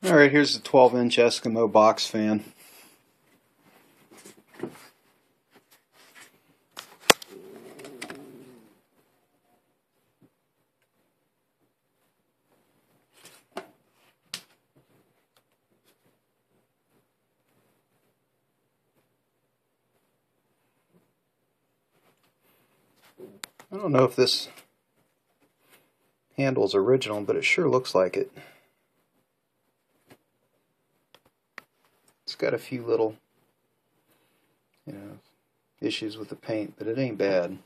Alright, here's the 12-inch Eskimo box fan. I don't know if this handle's original, but it sure looks like it. It's got a few little, issues with the paint, but it ain't bad.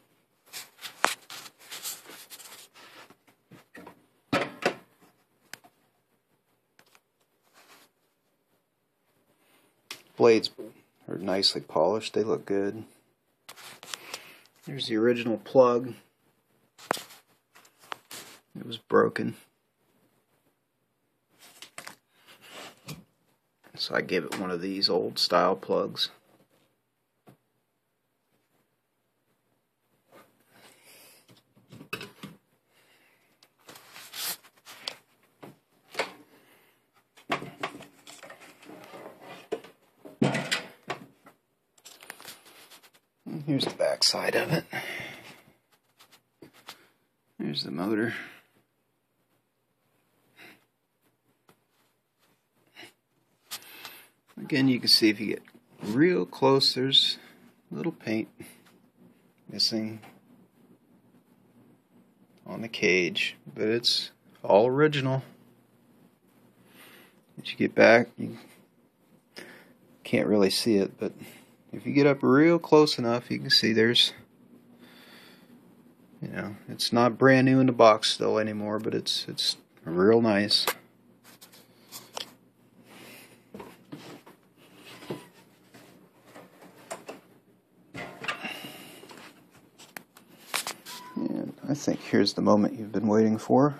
Blades are nicely polished, they look good. There's the original plug. It was broken, so I gave it one of these old style plugs. And here's the back side of it. Here's the motor. Again, you can see if you get real close, there's a little paint missing on the cage, but it's all original. As you get back, you can't really see it, but if you get up real close enough, you can see there's, it's not brand new in the box still anymore, but it's real nice. And I think here's the moment you've been waiting for.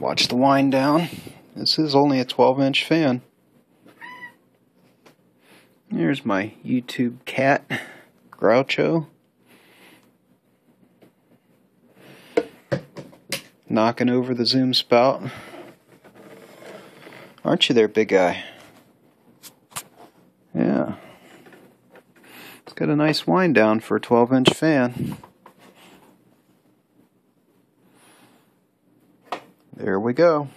Watch the wind down. This is only a 12-inch fan. Here's my YouTube cat, Groucho, knocking over the zoom spout. Aren't you there, big guy? Yeah. It's got a nice wind down for a 12-inch fan. There we go.